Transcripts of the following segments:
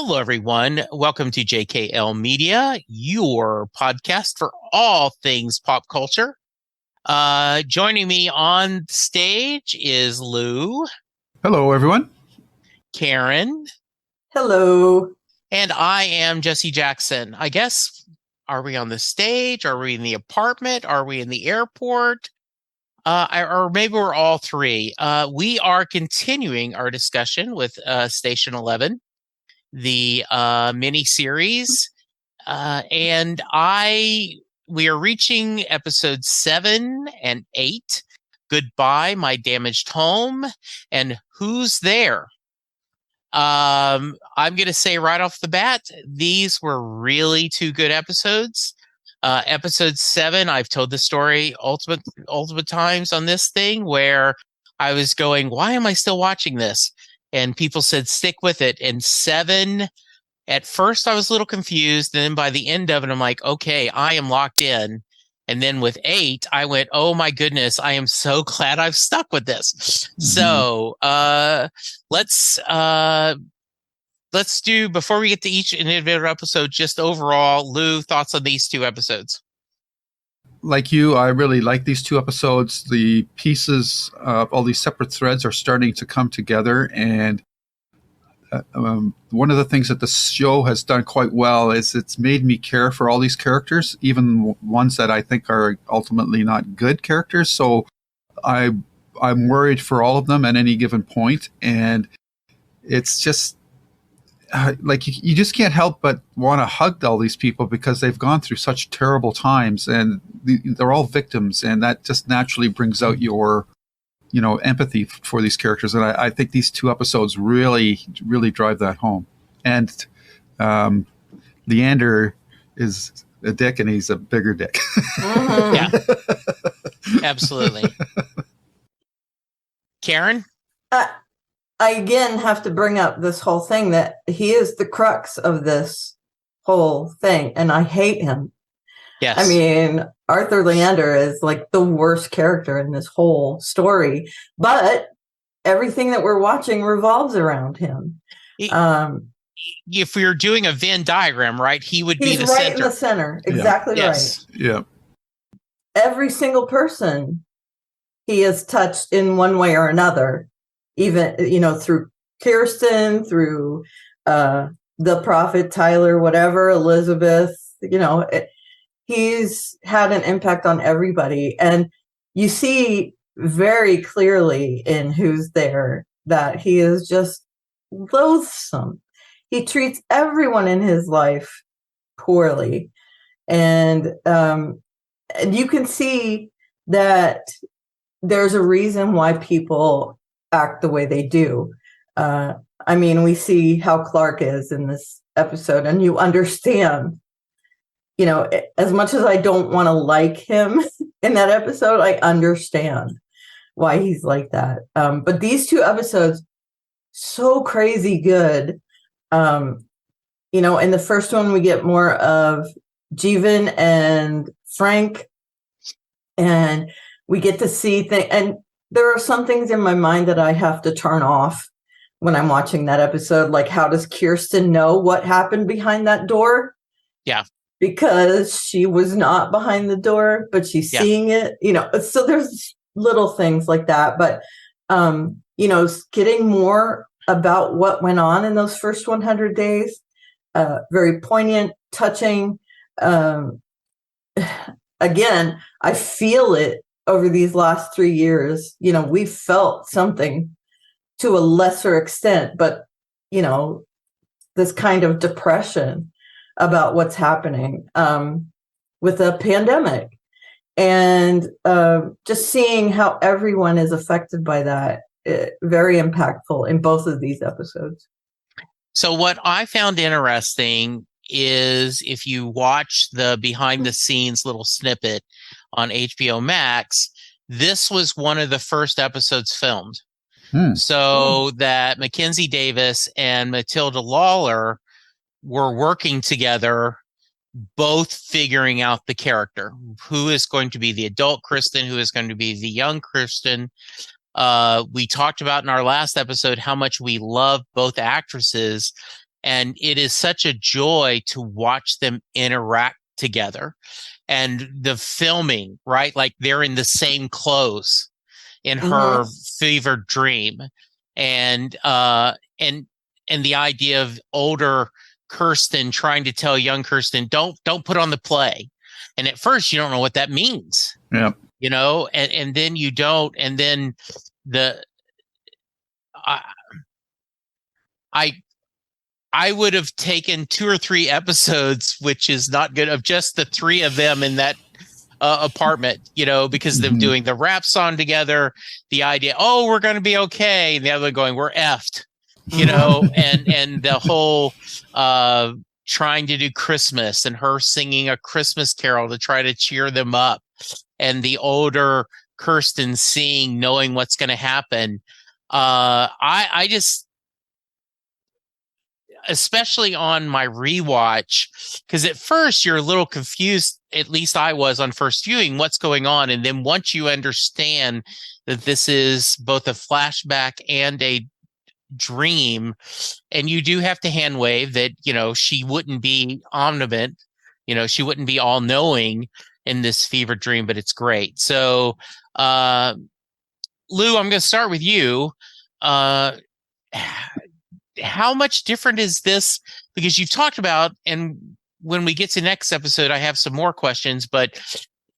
Hello, everyone. Welcome to JKL Media, your podcast for all things pop culture. Joining me on stage is Lou. Hello, everyone. Karen. Hello. And I am Jesse Jackson. I guess, are we on the stage? Are we in the apartment? Are we in the airport? Or maybe we're all three. We are continuing our discussion with Station 11. The miniseries, and we are reaching episodes 7 and 8. Goodbye, My Damaged Home, and Who's There? I'm going to say right off the bat, these were really two good episodes. Episode 7, I've told the story ultimate times on this thing where I was going, why am I still watching this? And people said, stick with it. And 7, at first I was a little confused. And then by the end of it, I'm like, okay, I am locked in. And then with 8, I went, oh my goodness, I am so glad I've stuck with this. Mm-hmm. So let's do, before we get to each individual episode, just overall, Lou, thoughts on these two episodes? Like you, I really like these two episodes. The pieces of all these separate threads are starting to come together. And one of the things that the show has done quite well is it's made me care for all these characters, even ones that I think are ultimately not good characters. So I'm worried for all of them at any given point. And it's just like you just can't help but want to hug all these people because they've gone through such terrible times, and they're all victims, and that just naturally brings out your, empathy for these characters. And I think these two episodes really, really drive that home. And Leander is a dick, and he's a bigger dick. Mm-hmm. Yeah, absolutely. Karen? I again have to bring up this whole thing that he is the crux of this whole thing, and I hate him. Yes. I mean, Arthur Leander is like the worst character in this whole story, but everything that we're watching revolves around him. If we were doing a Venn diagram, right, he would be the right center. In the center. Exactly yeah. Right. Yes. Yeah. Every single person he has touched in one way or another. Even, through Kirsten, through the prophet, Tyler, whatever, Elizabeth, he's had an impact on everybody. And you see very clearly in Who's There that he is just loathsome. He treats everyone in his life poorly. And you can see that there's a reason why people act the way they do. We see how Clark is in this episode, and you understand, as much as I don't want to like him in that episode, I understand why he's like that. But these two episodes, so crazy good. In the first one, we get more of Jeevan and Frank, and we get to see things. And there are some things in my mind that I have to turn off when I'm watching that episode. Like, how does Kirsten know what happened behind that door? Yeah. Because she was not behind the door, but she's seeing it, so there's little things like that. But, getting more about what went on in those first 100 days, very poignant, touching. Again, I feel it. Over these last 3 years, we felt something to a lesser extent, but, this kind of depression about what's happening with the pandemic, and just seeing how everyone is affected by that, very impactful in both of these episodes. So what I found interesting is if you watch the behind the scenes little snippet on HBO Max, this was one of the first episodes filmed. So that Mackenzie Davis and Matilda Lawler were working together, both figuring out the character. Who is going to be the adult Kristen? Who is going to be the young Kristen? We talked about in our last episode how much we love both actresses, And it is such a joy to watch them interact together. And the filming, right? Like they're in the same clothes in her fevered dream. And the idea of older Kirsten trying to tell young Kirsten, don't put on the play. And at first you don't know what that means. Yeah. You know, and then you don't, and then I would have taken 2 or 3 episodes, which is not good, of just the 3 of them in that apartment, you know, because them doing the rap song together, the idea, oh, we're going to be okay, and the other going, we're effed, you know, and the whole trying to do Christmas and her singing a Christmas carol to try to cheer them up, and the older Kirsten knowing what's going to happen. I just, especially on my rewatch, because at first you're a little confused, at least I was on first viewing, what's going on. And then once you understand that this is both a flashback and a dream, and you do have to hand wave that, you know, she wouldn't be omnipotent, you know, she wouldn't be all knowing in this fever dream, but it's great. So, Lou, I'm going to start with you. How much different is this? Because you've talked about, and when we get to next episode, I have some more questions, but,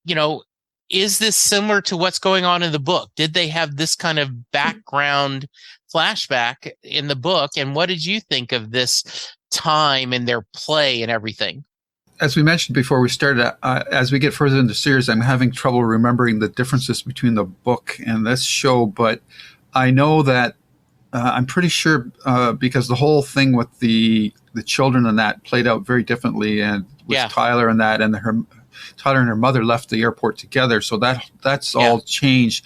you know, is this similar to what's going on in the book? Did they have this kind of background flashback in the book? And what did you think of this time and their play and everything? As we mentioned before we started, as we get further into the series, I'm having trouble remembering the differences between the book and this show, but I know that I'm pretty sure because the whole thing with the children and that played out very differently, and with Tyler and that, and Tyler and her mother left the airport together, so that's all changed.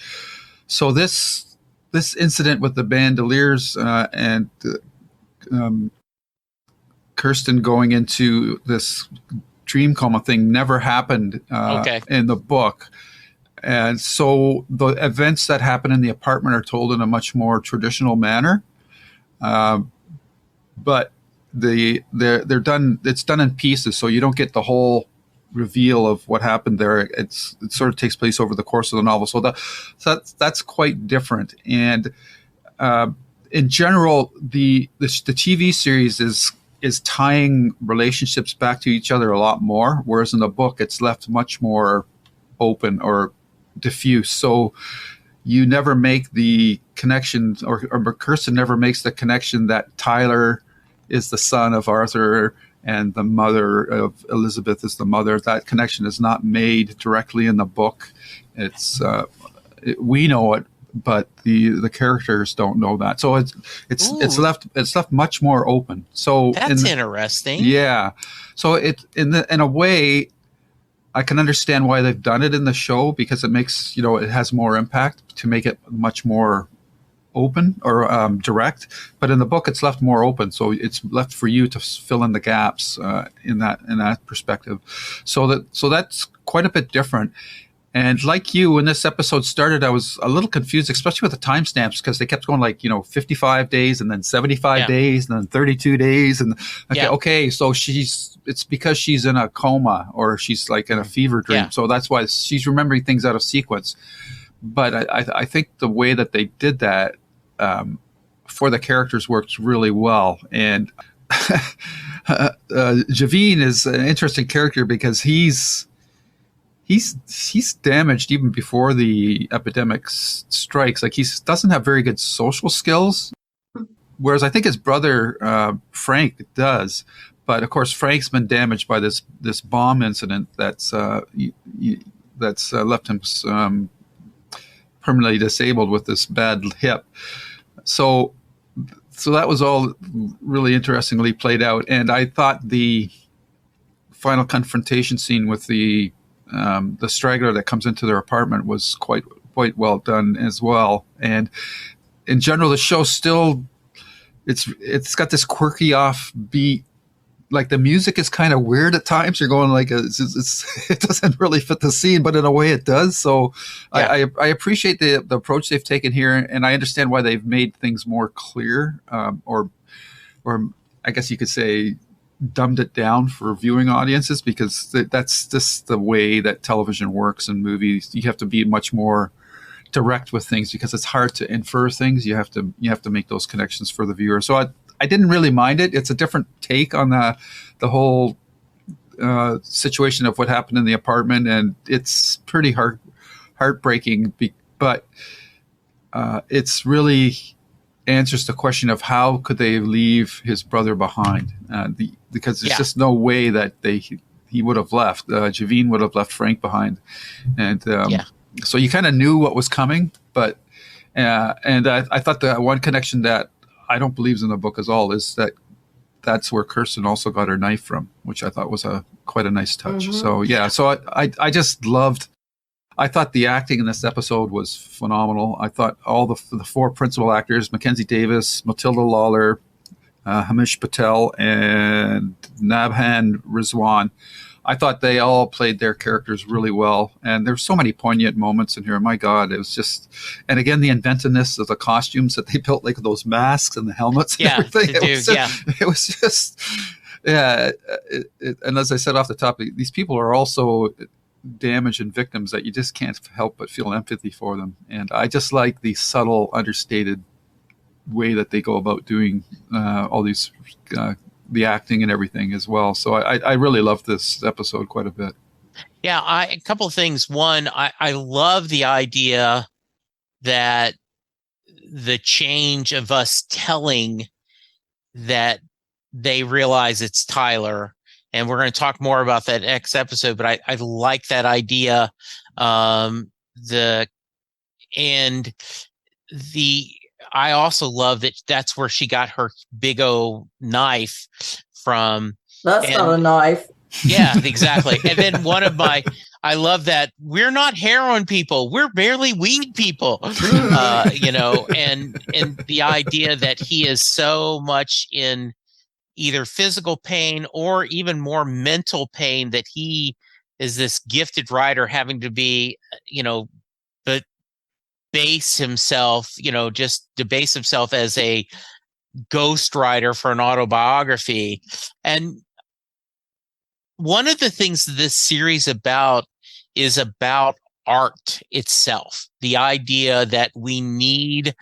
So this incident with the bandoliers and Kirsten going into this dream coma thing never happened in the book. And so the events that happen in the apartment are told in a much more traditional manner. But they're done. It's done in pieces, so you don't get the whole reveal of what happened there. It sort of takes place over the course of the novel. So that's quite different. And in general, the TV series is tying relationships back to each other a lot more, whereas in the book it's left much more open or diffuse. So you never make the connection, or Kirsten never makes the connection that Tyler is the son of Arthur and the mother of Elizabeth is the mother. That connection is not made directly in the book. It's we know it, but the characters don't know that. So it's left much more open. So that's interesting. Yeah. So in a way, I can understand why they've done it in the show, because it makes, it has more impact to make it much more open or direct. But in the book, it's left more open, so it's left for you to fill in the gaps in that perspective. So that's quite a bit different. And like you, when this episode started, I was a little confused, especially with the timestamps, because they kept going 55 days and then 75 days and then 32 days. And okay, so it's because she's in a coma or she's like in a fever dream. Yeah. So that's why she's remembering things out of sequence. But I think the way that they did that for the characters works really well. And Javine is an interesting character because he's damaged even before the epidemic strikes. Like, he doesn't have very good social skills, whereas I think his brother Frank does. But of course, Frank's been damaged by this bomb incident that's left him permanently disabled with this bad hip. So that was all really interestingly played out. And I thought the final confrontation scene with the straggler that comes into their apartment was quite well done as well. And in general, the show still it's got this quirky offbeat. Like, the music is kind of weird at times. You're going it doesn't really fit the scene, but in a way it does. So I appreciate the approach they've taken here, and I understand why they've made things more clear or I guess you could say, dumbed it down for viewing audiences, because that's just the way that television works and movies. You have to be much more direct with things because it's hard to infer things. You have to make those connections for the viewer. So I didn't really mind it. It's a different take on the whole situation of what happened in the apartment, and it's pretty heartbreaking. But it's really answers the question of how could they leave his brother behind, because there's just no way that he would have left. Javine would have left Frank behind, and so you kind of knew what was coming. But and I thought the one connection that I don't believe is in the book at all is that's where Kirsten also got her knife from, which I thought was quite a nice touch. Mm-hmm. So I just loved. I thought the acting in this episode was phenomenal. I thought all the four principal actors, Mackenzie Davis, Matilda Lawler, Hamish Patel, and Nabhan Rizwan, I thought they all played their characters really well. And there's so many poignant moments in here. My God, it was just, and again, the inventiveness of the costumes that they built, like those masks and the helmets and everything. It was just, and as I said off the top, these people are also damaged and victims that you just can't help but feel empathy for them. And I just like the subtle, understated way that they go about doing all these, the acting and everything as well. So I really love this episode quite a bit. Yeah, a couple of things. One, I love the idea that the change of us telling that they realize it's Tyler. And we're going to talk more about that next episode, but I like that idea. I also love that that's where she got her big O knife from. That's not a knife. Yeah, exactly. And then I love that we're not heroin people. We're barely weed people, and the idea that he is so much in either physical pain or even more mental pain, that he is this gifted writer having to be, base himself, just debase himself as a ghostwriter for an autobiography. And one of the things this series is about art itself. The idea that we need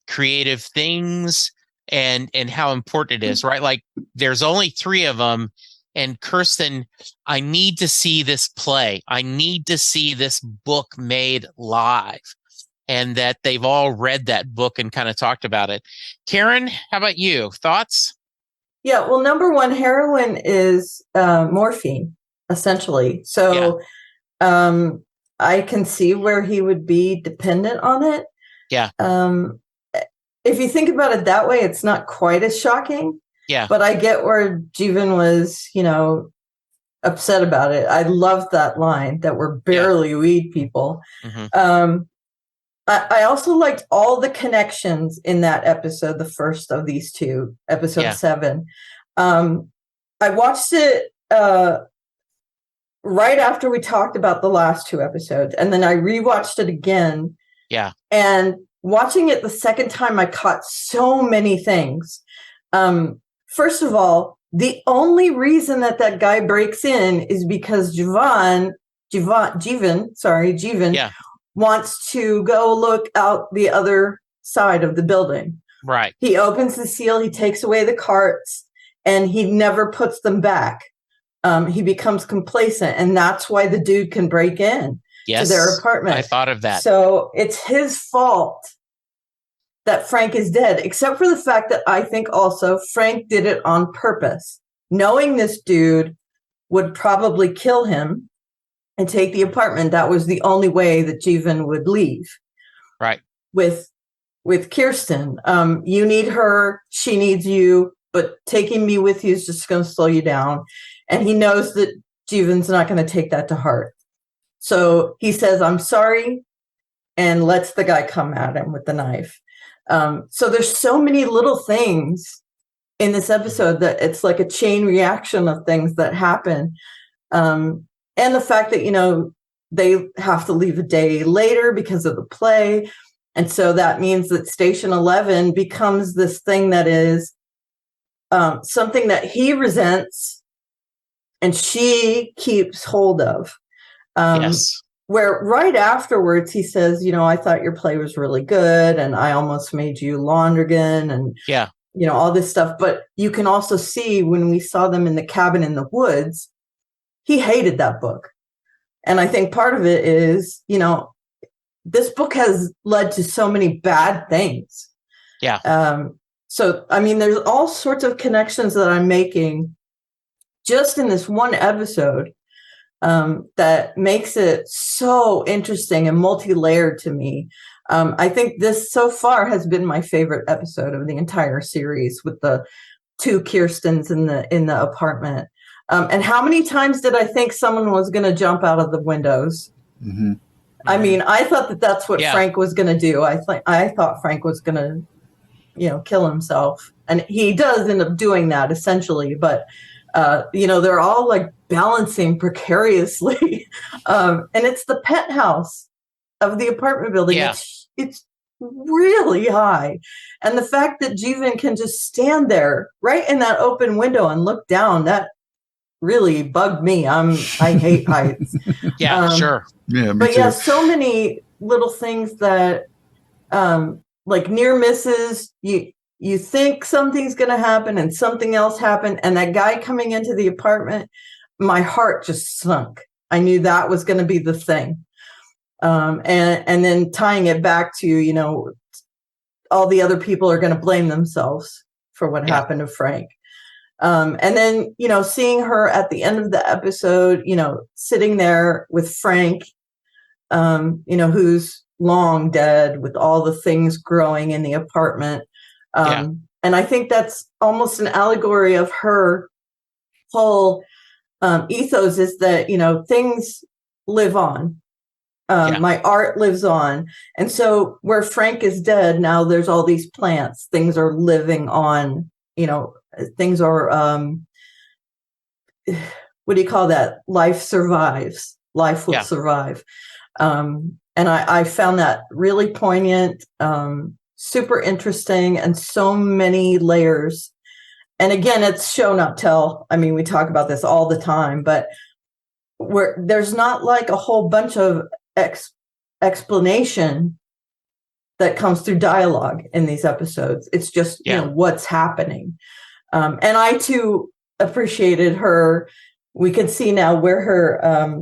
creative things and how important it is, right? Like there's only 3 of them. And Kirsten, I need to see this play. I need to see this book made live. And that they've all read that book and kind of talked about it. Karen, how about you? Thoughts? Yeah, well, number one, heroin is morphine, essentially. So I can see where he would be dependent on it. Yeah. If you think about it that way, it's not quite as shocking. Yeah. But I get where Jeevan was, upset about it. I love that line that we're barely weed people. Mm-hmm. I also liked all the connections in that episode, the first of these 2, episode 7. I watched it right after we talked about the last 2 episodes, and then I rewatched it again. Yeah. And watching it the second time, I caught so many things. First of all, the only reason that guy breaks in is because Jeevan wants to go look out the other side of the building. Right. He opens the seal, he takes away the carts, and he never puts them back. He becomes complacent, and that's why the dude can break in to their apartment. I thought of that. So it's his fault that Frank is dead, except for the fact that I think also Frank did it on purpose, knowing this dude would probably kill him and take the apartment. That was the only way that Jeevan would leave. Right. With Kirsten, you need her, she needs you, but taking me with you is just going to slow you down. And he knows that Jeevan's not going to take that to heart. So he says, I'm sorry, and lets the guy come at him with the knife. So there's so many little things in this episode that it's like a chain reaction of things that happen. And the fact that, they have to leave a day later because of the play. And so that means that Station 11 becomes this thing that is something that he resents and she keeps hold of. Yes. Where right afterwards he says, I thought your play was really good and I almost made you Lonergan and, all this stuff. But you can also see when we saw them in the cabin in the woods, he hated that book. And I think part of it is, this book has led to so many bad things. Yeah. So, I mean, there's all sorts of connections that I'm making just in this one episode that makes it so interesting and multi-layered to me. I think this so far has been my favorite episode of the entire series, with the two Kirstens in the apartment. And how many times did I think someone was going to jump out of the windows? Mm-hmm. I mean, I thought that's what Frank was going to do. I thought Frank was going to, kill himself, and he does end up doing that essentially. But they're all like balancing precariously, and it's the penthouse of the apartment building. Yeah. It's really high, and the fact that Jeevan can just stand there right in that open window and look down, that really bugged me. I hate heights. Yeah, sure. Yeah, but too. So many little things that, like near misses. You think something's going to happen and something else happened, and that guy coming into the apartment, my heart just sunk. I knew that was going to be the thing. And then tying it back to, all the other people are going to blame themselves for what happened to Frank. And then, seeing her at the end of the episode, sitting there with Frank, who's long dead, with all the things growing in the apartment. And I think that's almost an allegory of her whole ethos, is that, things live on. My art lives on. And so where Frank is dead, now there's all these plants. Things are living on, things are, what do you call that? Life survives. Life will survive. And I found that really poignant, super interesting, and so many layers. And again, it's show not tell. I mean, we talk about this all the time, but there's not like a whole bunch of explanation that comes through dialogue in these episodes. It's just what's happening. And I too appreciated her. We can see now where her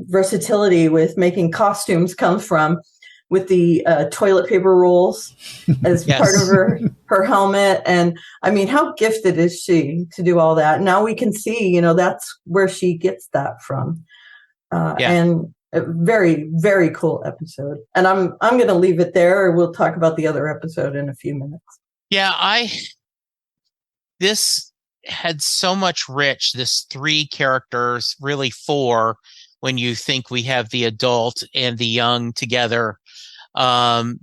versatility with making costumes comes from, with the toilet paper rolls as part of her helmet. And I mean, how gifted is she to do all that? Now we can see, that's where she gets that from. And a very, very cool episode. And I'm going to leave it there. We'll talk about the other episode in a few minutes. Yeah, this had so much rich, this 3 characters, really 4, when you think we have the adult and the young together. There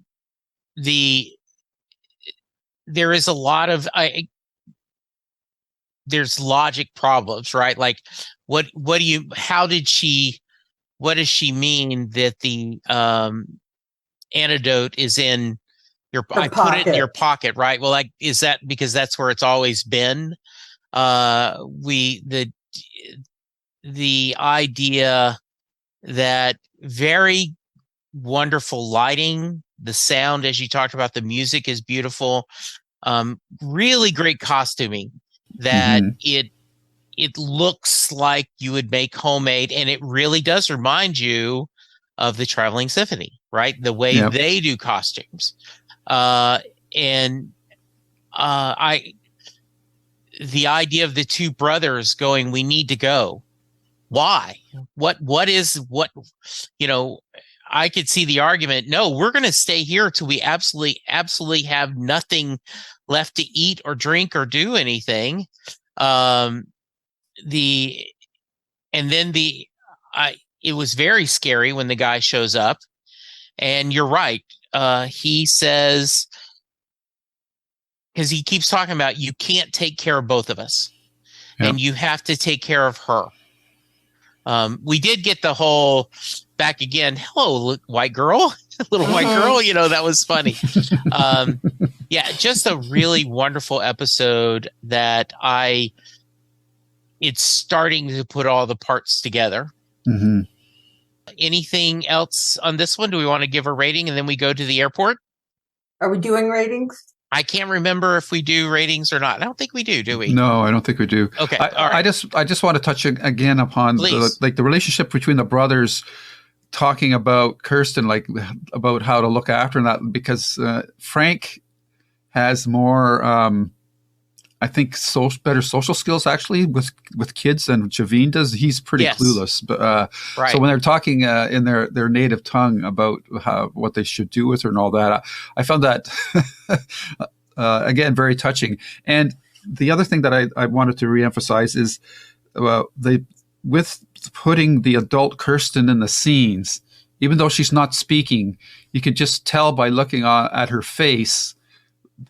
is a lot of there's logic problems, right? Like what does she mean that the antidote is in your pocket. Put it in your pocket, right? Well, like, is that because that's where it's always been? The idea that very wonderful lighting, the sound, as you talked about, the music is beautiful, really great costuming, that it looks like you would make homemade, and it really does remind you of the Traveling Symphony, right? The way they do costumes. The idea of the 2 brothers going, we need to go. Why? I could see the argument. No, we're going to stay here till we absolutely have nothing left to eat or drink or do anything. It was very scary when the guy shows up, and you're right. He says, because he keeps talking about, you can't take care of both of us, and you have to take care of her. We did get the whole back again. Hello, white girl. little white girl, that was funny. Yeah, just a really wonderful episode that it's starting to put all the parts together. Mm-hmm. Anything else on this one? Do we want to give a rating and then we go to the airport? Are we doing ratings? I can't remember if we do ratings or not. I don't think we do we? No, I don't think we do. Okay, all right. I just want to touch again upon the relationship between the brothers, talking about Kirsten, like about how to look after that, because Frank has more, I think, better social skills actually with kids than Javine does. He's pretty clueless, but right. So when they're talking in their native tongue about what they should do with her and all that, I found that again very touching. And the other thing that I wanted to reemphasize is with putting the adult Kirsten in the scenes, even though she's not speaking, you could just tell by looking at her face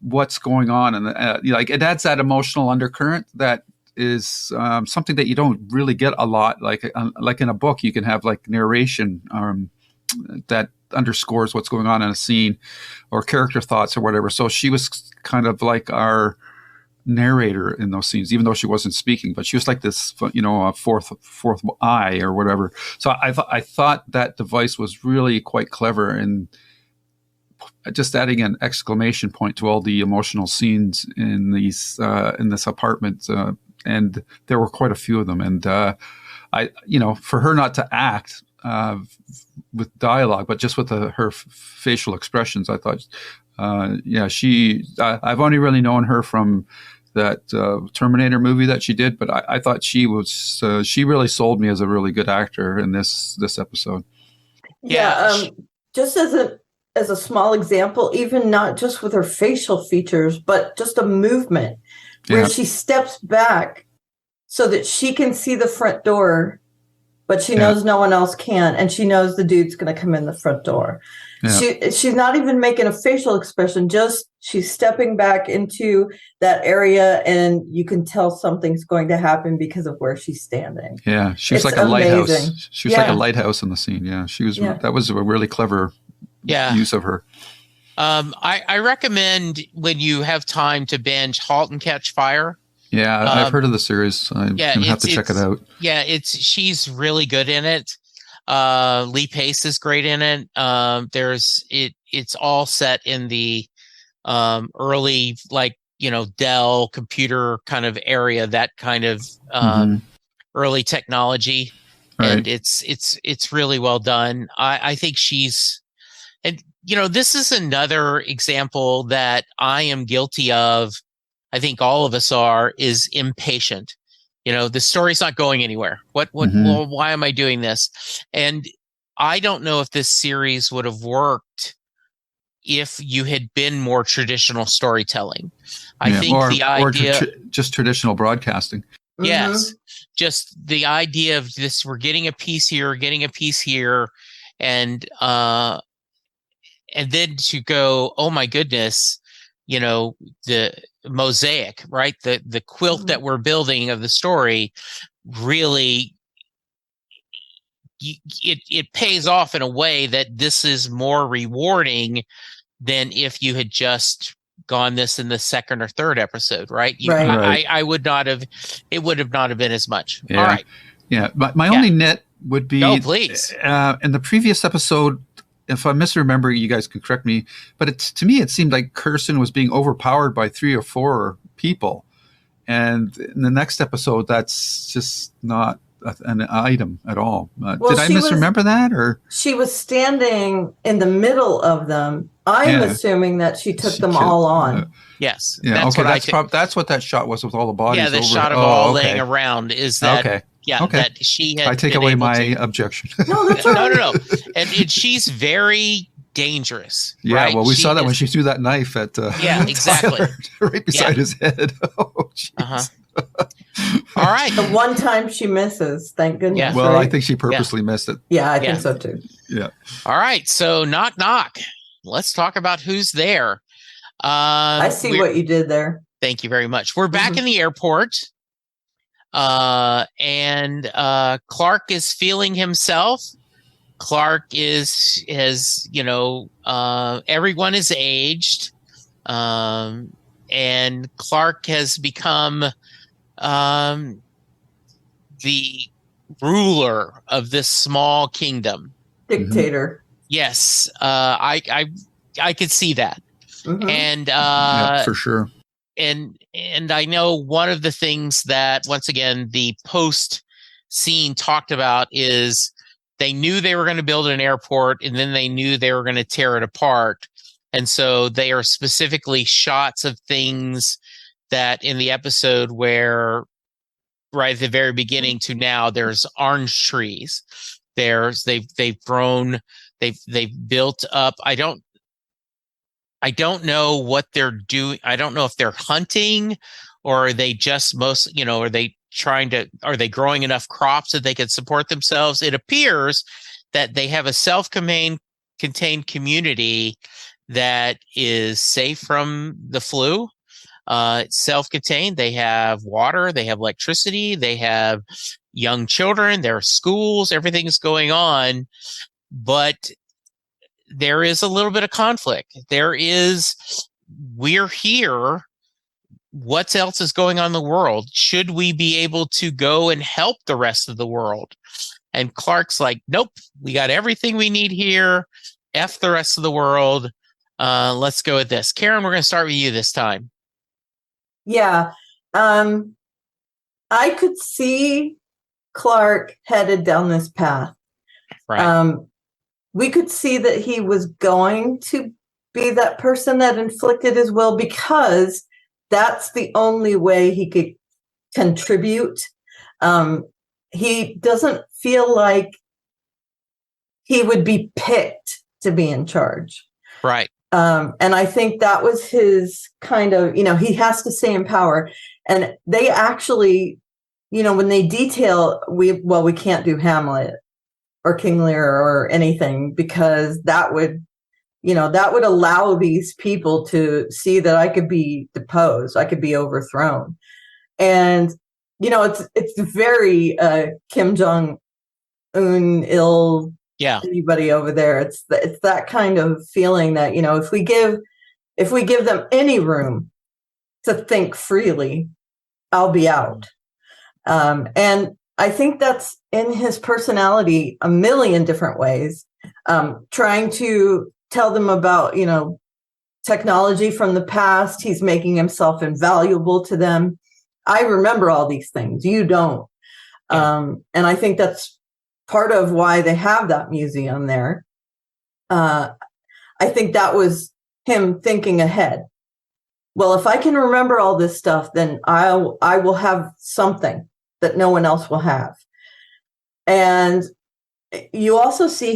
what's going on, and like it adds that emotional undercurrent that is something that you don't really get a lot. Like in a book, you can have like narration that underscores what's going on in a scene, or character thoughts or whatever. So she was kind of like our narrator in those scenes, even though she wasn't speaking, but she was like this, a fourth eye or whatever. So I thought that device was really quite clever, and just adding an exclamation point to all the emotional scenes in in this apartment, and there were quite a few of them. And for her not to act with dialogue, but just with her facial expressions, I thought, I've only really known her from that Terminator movie that she did, but I thought she really sold me as a really good actor in this episode. Just as a small example, even not just with her facial features, but just a movement where she steps back so that she can see the front door, but she knows no one else can, and she knows the dude's going to come in the front door. Yeah. She's not even making a facial expression, just she's stepping back into that area, and you can tell something's going to happen because of where she's standing. Yeah, she was like a lighthouse. She was like a lighthouse in the scene. Yeah, she was. Yeah. That was a really clever use of her. I recommend, when you have time to binge, *Halt and Catch Fire*. Yeah, I've heard of the series. I'm gonna have to check it out. Yeah, she's really good in it. Lee Pace is great in it. It's all set in the early, Dell computer kind of area, that kind of early technology, right. And it's really well done. I think she's. And, this is another example that I am guilty of. I think all of us are, is impatient. The story's not going anywhere. Well, why am I doing this? And I don't know if this series would have worked if you had been more traditional storytelling. I think the idea, just traditional broadcasting. Yes. Just the idea of this, we're getting a piece here, and then to go, oh my goodness, the mosaic, right? The quilt that we're building of the story really, it pays off in a way that this is more rewarding than if you had just gone this in the second or third episode, right? I would not have, it would have not have been as much. Yeah. All right. Yeah. My only nit would be, please. In the previous episode, if I'm misremembering, you guys can correct me, but to me, it seemed like Kirsten was being overpowered by 3 or 4 people. And in the next episode, that's just not an item at all. Did I misremember that? Or she was standing in the middle of them. I'm assuming that she took them all on. Yes. Yeah. That's what that shot was with all the bodies. Yeah, the shot of all laying around is that. Okay. Yeah, that she had. I take away my objection. No, that's right. No. And she's very dangerous. Yeah, right? Well, we saw that when she threw that knife at exactly Tyler, right beside his head. Oh, jeez. All right. The one time she misses, thank goodness. Yeah. Well, right? I think she purposely missed it. Yeah, I think so too. Yeah. All right. So knock, knock. Let's talk about who's there. I see what you did there. Thank you very much. We're back in the airport. And Clark is feeling himself. Clark everyone is aged, and Clark has become the ruler of this small kingdom. Dictator. Yes, I could see that. Mhm. And Yeah, for sure. and I know one of the things that, once again, the post scene talked about is they knew they were going to build an airport, and then they knew they were going to tear it apart. And so they are specifically shots of things that in the episode where right at the very beginning to now, there's orange trees. They've grown, they've built up. I don't know what they're doing. I don't know if they're hunting, or are they just are they growing enough crops that they can support themselves? It appears that they have a self-contained community that is safe from the flu. Self-contained. They have water, they have electricity, they have young children, there are schools, everything's going on, but there is a little bit of conflict. We're here. What else is going on in the world? Should we be able to go and help the rest of the world? And Clark's like, nope, we got everything we need here. F the rest of the world. Let's go with this. Karen, we're going to start with you this time. Yeah. I could see Clark headed down this path. Right. We could see that he was going to be that person that inflicted his will, because that's the only way he could contribute. He doesn't feel like he would be picked to be in charge. Right. And I think that was his kind of, he has to stay in power. And they actually, when they detail, we can't do Hamlet or King Lear or anything, because that would allow these people to see that I could be deposed, I could be overthrown. And, it's very Kim Jong-un ill. Yeah. Anybody over there. It's that kind of feeling that, if we give them any room to think freely, I'll be out. And I think that's in his personality a million different ways. Trying to tell them about, technology from the past. He's making himself invaluable to them. I remember all these things. You don't. Yeah. And I think that's part of why they have that museum there. I think that was him thinking ahead. Well, if I can remember all this stuff, then I will have something that no one else will have. And you also see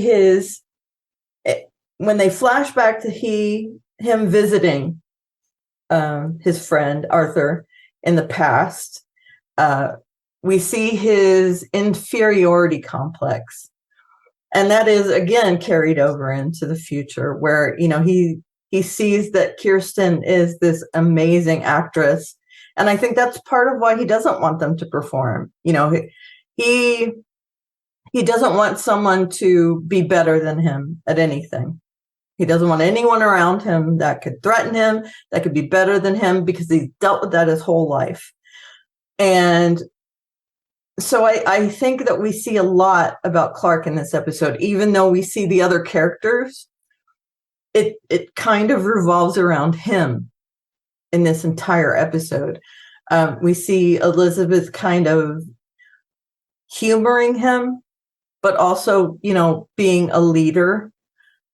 when they flash back to him visiting his friend Arthur in the past, we see his inferiority complex. And that is, again, carried over into the future, where, he sees that Kirsten is this amazing actress. And I think that's part of why he doesn't want them to perform. He doesn't want someone to be better than him at anything. He doesn't want anyone around him that could threaten him, that could be better than him, because he's dealt with that his whole life. And so I think that we see a lot about Clark in this episode, even though we see the other characters. It kind of revolves around him in this entire episode. We see Elizabeth kind of humoring him, but also, being a leader,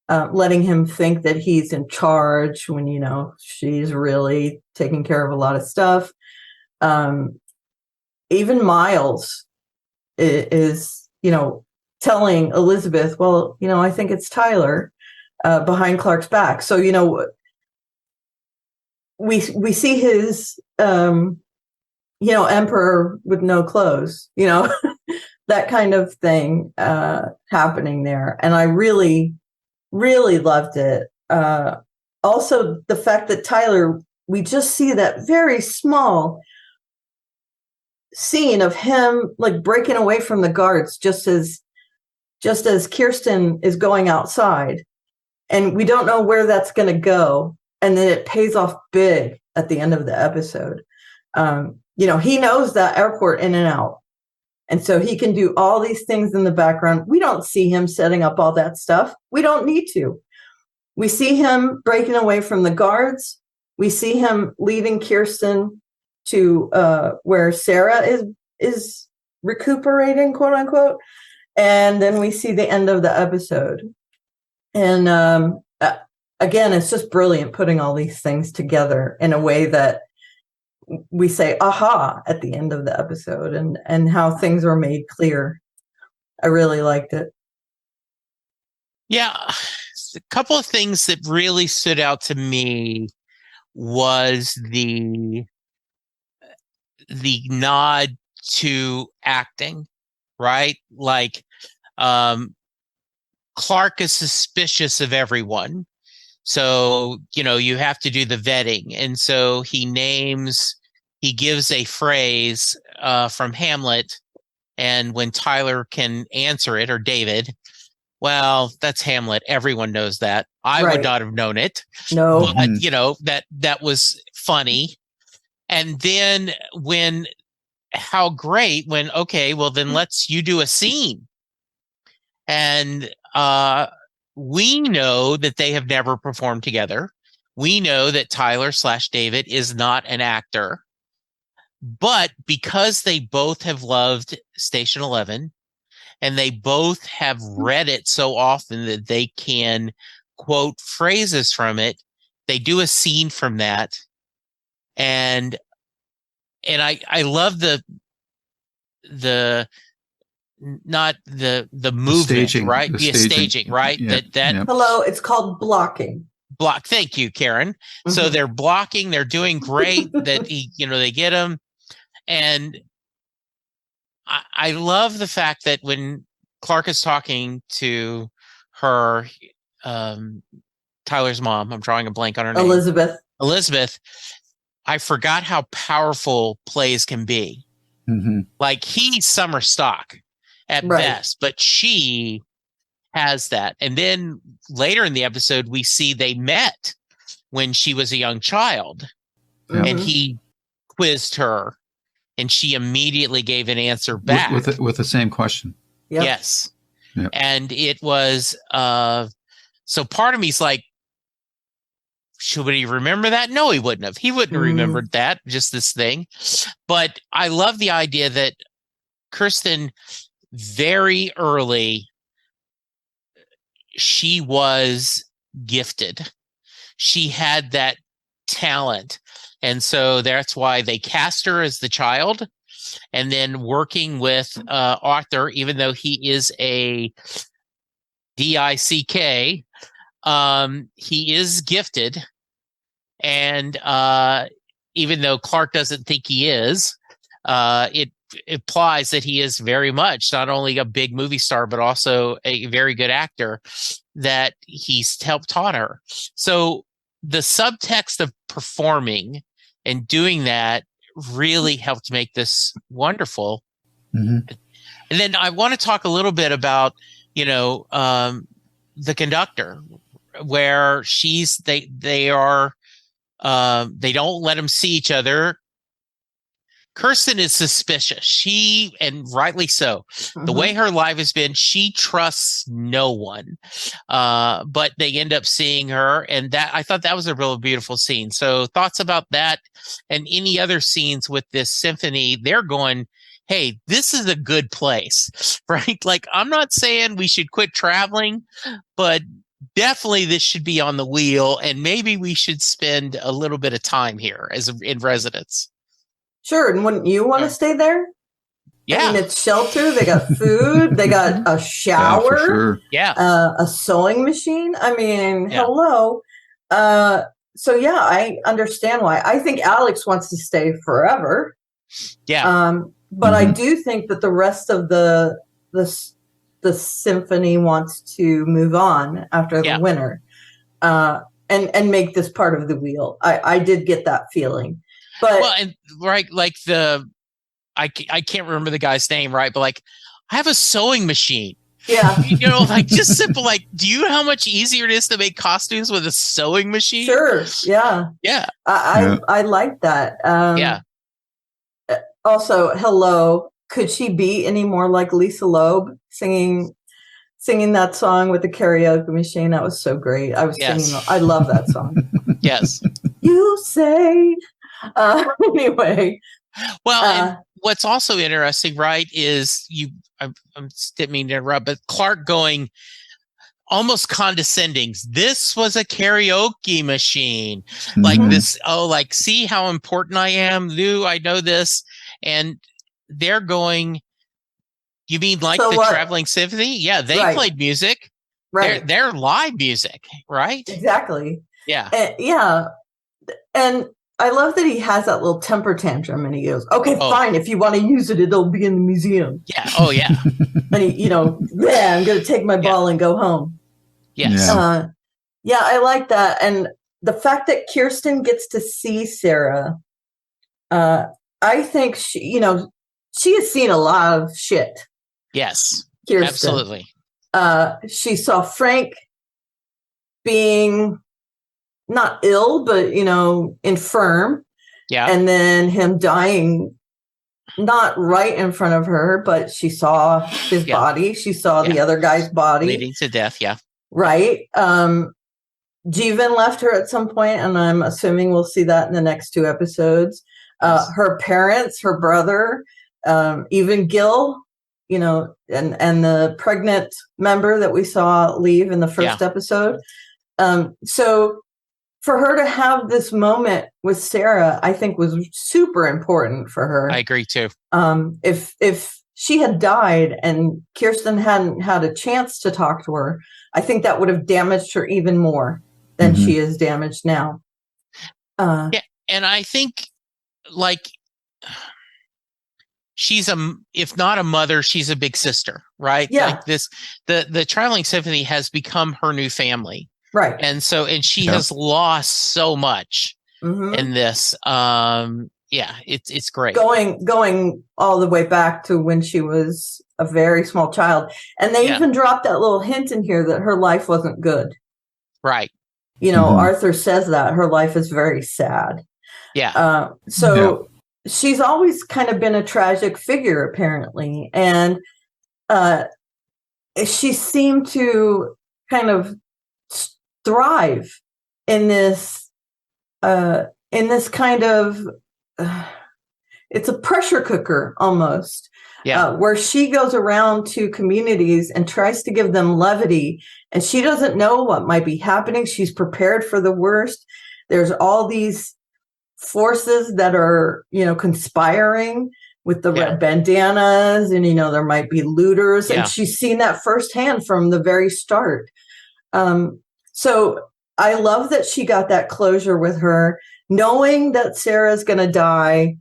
letting him think that he's in charge when, she's really taking care of a lot of stuff. Even Miles is, telling Elizabeth, well, I think it's Tyler, behind Clark's back. So, we see his, emperor with no clothes, that kind of thing happening there. And I really, really loved it. Also, the fact that Tyler, we just see that very small scene of him like breaking away from the guards just as just as Kirsten is going outside, and we don't know where that's going to go. And then it pays off big at the end of the episode. He knows that airport in and out. And so he can do all these things in the background. We don't see him setting up all that stuff. We don't need to. We see him breaking away from the guards. We see him leaving Kirsten to where Sarah is recuperating, quote unquote. And then we see the end of the episode. And again, it's just brilliant putting all these things together in a way that we say, aha, at the end of the episode, and how things are made clear. I really liked it. Yeah. A couple of things that really stood out to me was the nod to acting, right? Like, Clark is suspicious of everyone. So, you have to do the vetting. And so he gives a phrase from Hamlet. And when Tyler can answer it, or David, well, that's Hamlet. Everyone knows that. I would not have known it. No. But, that was funny. And then okay, well, then you do a scene. And we know that they have never performed together. We know that Tyler/David is not an actor. But because they both have loved Station 11, and they both have read it so often that they can quote phrases from it, they do a scene from that. And I love the not the movement, staging, right? The staging, right? Yeah, that Hello, it's called blocking. Thank you, Karen. Mm-hmm. So they're blocking, they're doing great. That they get them. And I love the fact that when Clark is talking to her, Tyler's mom, I'm drawing a blank on her name. Elizabeth, I forgot how powerful plays can be. Mm-hmm. Like, he's summer stock at best, but she has that. And then later in the episode, we see they met when she was a young child, and he quizzed her, and she immediately gave an answer back with the same question. Yep. Yes. Yep. And it was so part of me's like, should he remember that? No, he wouldn't have. He wouldn't have remembered that, just this thing. But I love the idea that Kirsten, very early, she was gifted. She had that talent. And so that's why they cast her as the child. And then working with Arthur, even though he is a DICK, he is gifted. And even though Clark doesn't think he is, it implies that he is very much not only a big movie star, but also a very good actor, that he's taught her. So the subtext of performing and doing that really helped make this wonderful. Mm-hmm. And then I want to talk a little bit about, the conductor, where they don't let them see each other. Kirsten is suspicious. And rightly so. Mm-hmm. The way her life has been, she trusts no one. But they end up seeing her, and I thought that was a real beautiful scene. So thoughts about that and any other scenes with this symphony? They're going, hey, this is a good place, right? Like, I'm not saying we should quit traveling, but definitely this should be on the wheel, and maybe we should spend a little bit of time here in residence. Sure. And wouldn't you want to stay there? Yeah. I mean, it's shelter. They got food. They got a shower. Yeah, for sure. Yeah. A sewing machine. I mean, hello. So yeah, I understand why. I think Alex wants to stay forever. Yeah. But I do think that the rest of the symphony wants to move on after the winter, and make this part of the wheel. I did get that feeling. But and right, like I can't remember the guy's name, right? But like, I have a sewing machine. Yeah. Like just simple, like, do you know how much easier it is to make costumes with a sewing machine? Sure. Yeah. Yeah. I like that. Yeah. Also, hello. Could she be any more like Lisa Loeb singing that song with the karaoke machine? That was so great. I was singing. I love that song. Yes. You say. Anyway. Well, and what's also interesting, right, is I'm didn't mean to interrupt, but Clark going almost condescending. This was a karaoke machine. Like this, like, see how important I am? Lou, I know this. And they're going, you mean like the Traveling Symphony? Yeah, they played music. Right. They're live music, right? Exactly. Yeah. And I love that he has that little temper tantrum and he goes, okay, fine. If you want to use it, it'll be in the museum. Yeah. Oh, yeah. And he, I'm going to take my ball and go home. Yes. Yeah, I like that. And the fact that Kirsten gets to see Sarah, I think she has seen a lot of shit. Yes. Kirsten. Absolutely. She saw Frank being not ill, but, infirm. Yeah. And then him dying, not right in front of her, but she saw his body. She saw the other guy's body. Leading to death, yeah. Right. Jeevan left her at some point, and I'm assuming we'll see that in the next 2 episodes. Her parents, her brother, even Gil, and the pregnant member that we saw leave in the first episode. So for her to have this moment with Sarah, I think was super important for her. I agree too. If she had died and Kirsten hadn't had a chance to talk to her, I think that would have damaged her even more than she is damaged now. Yeah, and I think, like, she's if not a mother, she's a big sister, right? Yeah. Like the Traveling Symphony has become her new family. Right. And she has lost so much in this. It's great. Going all the way back to when she was a very small child. And they even dropped that little hint in here that her life wasn't good. Right. Arthur says that her life is very sad. Yeah. She's always kind of been a tragic figure, apparently. And she seemed to kind of thrive in this kind of it's a pressure cooker almost, where she goes around to communities and tries to give them levity, and she doesn't know what might be happening. She's prepared for the worst. There's all these forces that are conspiring with the red bandanas, and there might be looters, and she's seen that firsthand from the very start. So I love that she got that closure with her, knowing that Sarah's going to die.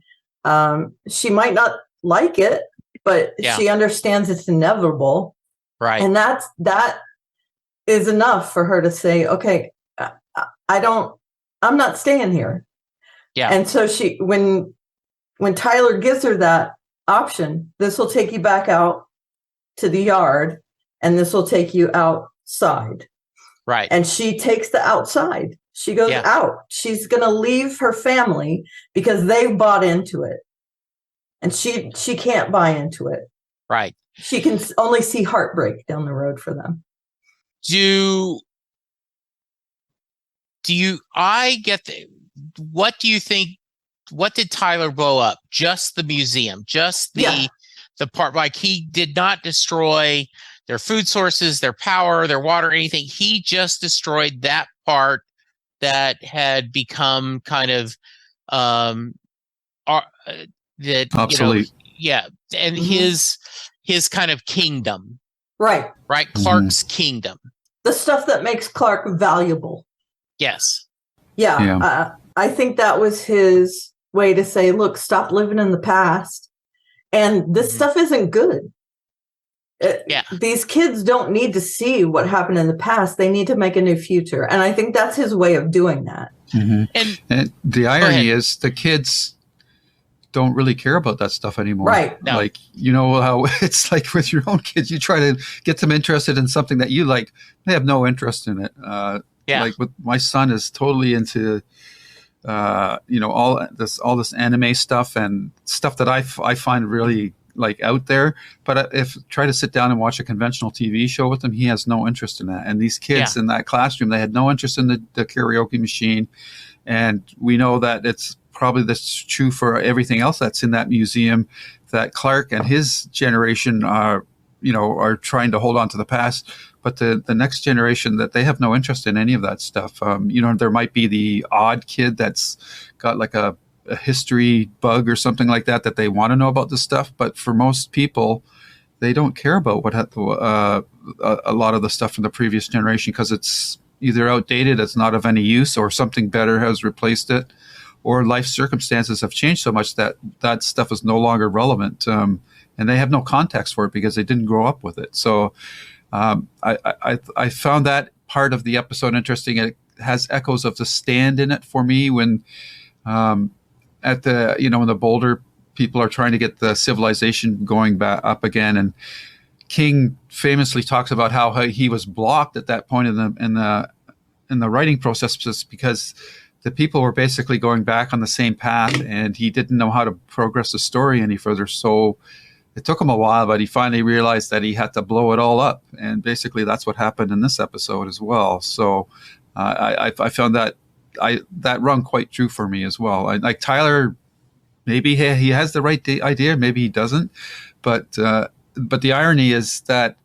She might not like it, but she understands it's inevitable. Right. And that is enough for her to say, okay, I'm not staying here. Yeah. And so when Tyler gives her that option, this will take you back out to the yard and this will take you outside. Right. And she takes the outside. She goes out. She's going to leave her family because they bought into it. And she can't buy into it. Right. She can only see heartbreak down the road for them. What do you think? What did Tyler blow up? Just the museum, just the part, like, he did not destroy their food sources, their power, their water, anything. He just destroyed that part that had become kind of obsolete. And his kind of kingdom. Right. Clark's kingdom. The stuff that makes Clark valuable. Yes. Yeah. I think that was his way to say, look, stop living in the past. And this stuff isn't good. These kids don't need to see what happened in the past. They need to make a new future. And I think that's his way of doing that. And the irony is the kids don't really care about that stuff anymore. Right. No. Like, you know how it's like with your own kids, you try to get them interested in something that you like. They have no interest in it. Like with my son is totally into, all this anime stuff and stuff that I find really like out there. But if try to sit down and watch a conventional TV show with him, he has no interest in that. And these kids in that classroom, they had no interest in the karaoke machine. And we know that it's probably that's true for everything else that's in that museum, that Clark and his generation are trying to hold on to the past, but the next generation, that they have no interest in any of that stuff. There might be the odd kid that's got like a history bug or something like that they want to know about this stuff. But for most people, they don't care about what a lot of the stuff from the previous generation, because it's either outdated, it's not of any use, or something better has replaced it, or life circumstances have changed so much that that stuff is no longer relevant. And they have no context for it because they didn't grow up with it. So I found that part of the episode interesting. It has echoes of The Stand in it for me when when the Boulder people are trying to get the civilization going back up again. And King famously talks about how he was blocked at that point in the writing process, just because the people were basically going back on the same path, and he didn't know how to progress the story any further. So it took him a while, but he finally realized that he had to blow it all up. And basically that's what happened in this episode as well. So I found that rung quite true for me as well. Like Tyler, maybe he has the right idea, maybe he doesn't. But the irony is that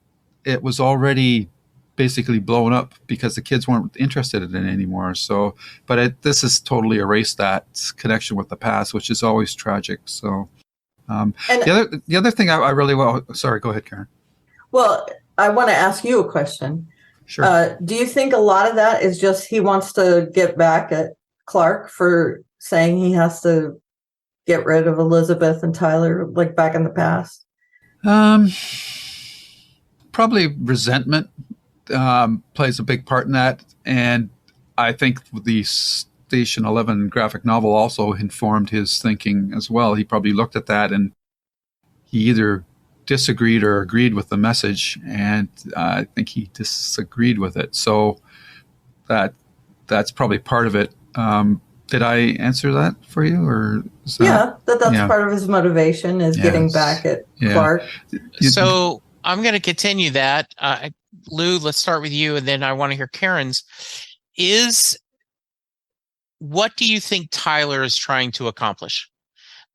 it was already basically blown up because the kids weren't interested in it anymore. So, but this has totally erased that connection with the past, which is always tragic. So, the other thing I really sorry, go ahead, Karen. Well, I want to ask you a question. Sure. Do you think a lot of that is just he wants to get back at Clark for saying he has to get rid of Elizabeth and Tyler, like back in the past? Probably resentment plays a big part in that. And I think the Station 11 graphic novel also informed his thinking as well. He probably looked at that and he either disagreed or agreed with the message, and I think he disagreed with it. So that's probably part of it. Did I answer that for you, or that's part of his motivation is getting back at Clark. So I'm going to continue that. Lou, let's start with you, and then I want to hear Karen's. What do you think Tyler is trying to accomplish?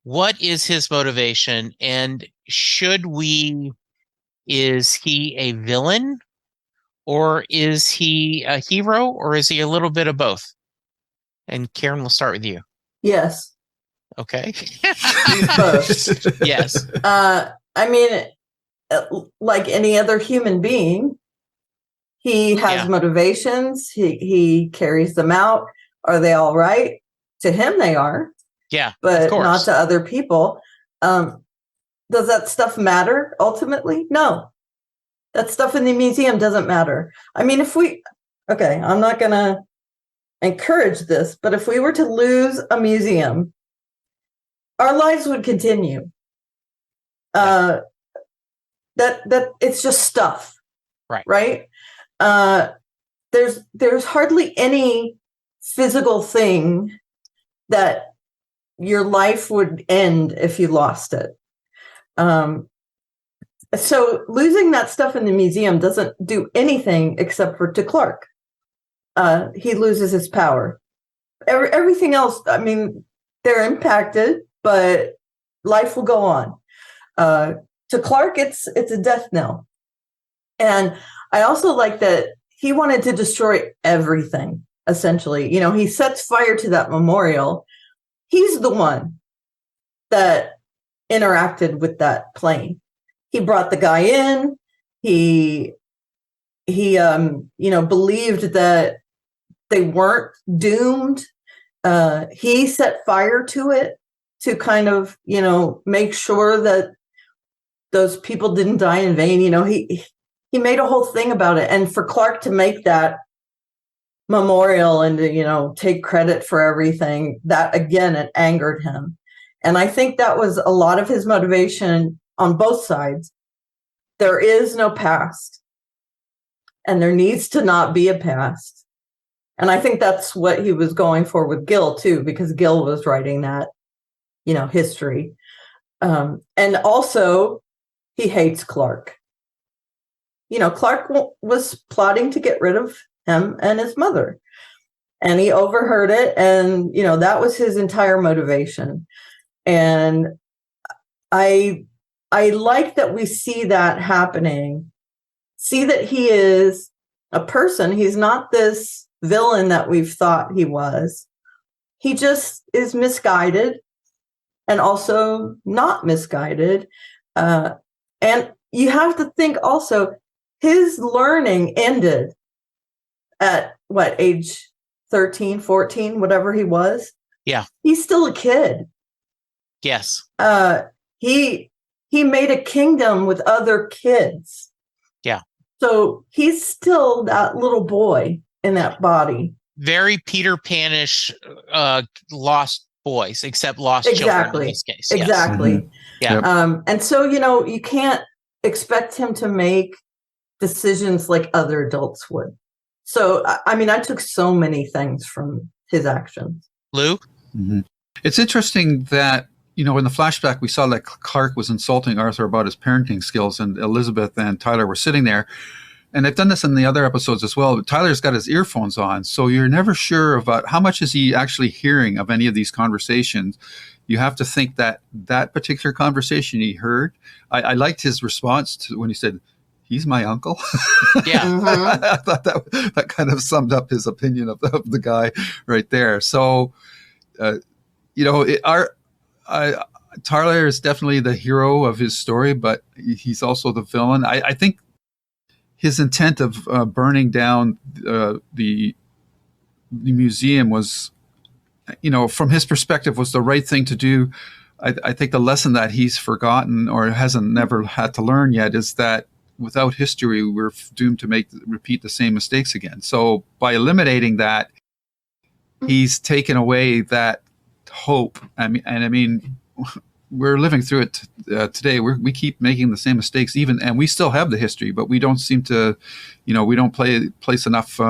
What is his motivation? And is he a villain, or is he a hero, or is he a little bit of both? And Karen, we'll start with you. Yes. Okay. Both. Yes. I mean, like any other human being, he has motivations. He carries them out. Are they all right? To him, they are. Yeah, but not to other people. Does that stuff matter ultimately? No. That stuff in the museum doesn't matter. I mean, I'm not going to encourage this, but if we were to lose a museum, our lives would continue. That it's just stuff. Right? There's hardly any physical thing that your life would end if you lost it. So losing that stuff in the museum doesn't do anything except for to Clark. He loses his power. Everything else, I mean, they're impacted, but life will go on. To Clark, it's a death knell. And I also like that he wanted to destroy everything, essentially. He sets fire to that memorial. He's the one that interacted with that plane. He brought the guy in. He believed that they weren't doomed. He set fire to it to kind of, make sure that those people didn't die in vain. He made a whole thing about it. And for Clark to make that memorial and to, take credit for everything, that again, it angered him. And I think that was a lot of his motivation on both sides. There is no past, and there needs to not be a past. And I think that's what he was going for with Gil too, because Gil was writing that, history. And also he hates Clark. Clark was plotting to get rid of him and his mother, and he overheard it. And, that was his entire motivation. And I like that we see that happening, see that he is a person. He's not this villain that we've thought he was. He just is misguided and also not misguided. And you have to think also, his learning ended at age 13, 14, whatever he was. Yeah. He's still a kid. Yes. He made a kingdom with other kids. Yeah. So he's still that little boy in that body. Very Peter Panish, lost boys, except lost children in this case. Exactly. Yes. Mm-hmm. Yeah. And so, you can't expect him to make decisions like other adults would. So, I took so many things from his actions. Lou? Mm-hmm. It's interesting that, in the flashback, we saw that Clark was insulting Arthur about his parenting skills, and Elizabeth and Tyler were sitting there. And they've done this in the other episodes as well. But Tyler's got his earphones on, so you're never sure about how much is he actually hearing of any of these conversations. You have to think that particular conversation he heard. I liked his response to when he said, "He's my uncle." Yeah. Mm-hmm. I thought that kind of summed up his opinion of the guy right there. So, Tyler is definitely the hero of his story, but he's also the villain. I think his intent of burning down the museum was, from his perspective, was the right thing to do. I think the lesson that he's forgotten or never had to learn yet is that without history, we're doomed to repeat the same mistakes again. So by eliminating that, he's taken away that hope. We're living through it today. We keep making the same mistakes, and we still have the history, but we don't seem to, we don't place enough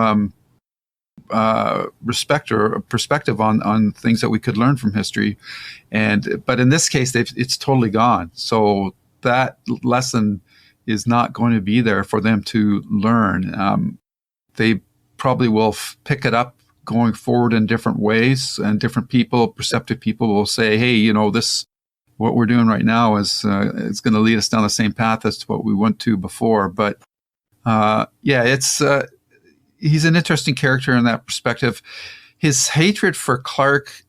respect or perspective on things that we could learn from history. But in this case, it's totally gone. So that lesson is not going to be there for them to learn. They probably will pick it up going forward in different ways, and different people, perceptive people, will say, "Hey, what we're doing right now is going to lead us down the same path as to what we went to before." But he's an interesting character in that perspective. His hatred for Clark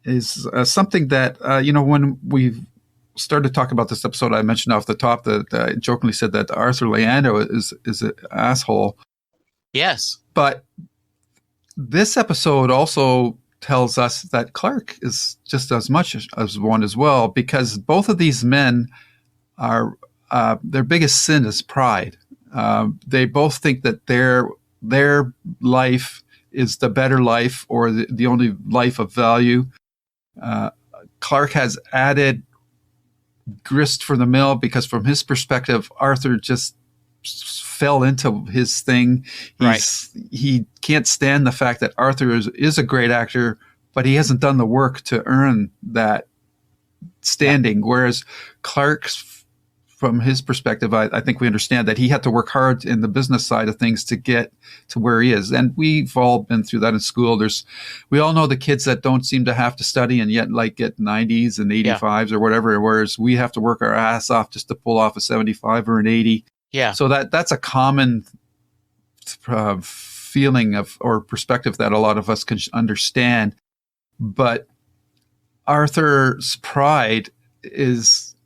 is something that, when we started to talk about this episode, I mentioned off the top that I jokingly said that Arthur Leander is an asshole. Yes. But this episode also tells us that Clark is just as much as one as well, because both of these men are their biggest sin is pride. They both think that their life is the better life, or the only life of value. Clark has added grist for the mill because, from his perspective, Arthur just fell into his thing. He can't stand the fact that Arthur is a great actor, but he hasn't done the work to earn that standing. Yeah. Whereas Clark's, from his perspective, I think we understand that he had to work hard in the business side of things to get to where he is. And we've all been through that in school. We all know the kids that don't seem to have to study and yet get 90s and 85s or whatever, whereas we have to work our ass off just to pull off a 75 or an 80. Yeah. So that's a common feeling or perspective that a lot of us can understand. But Arthur's pride is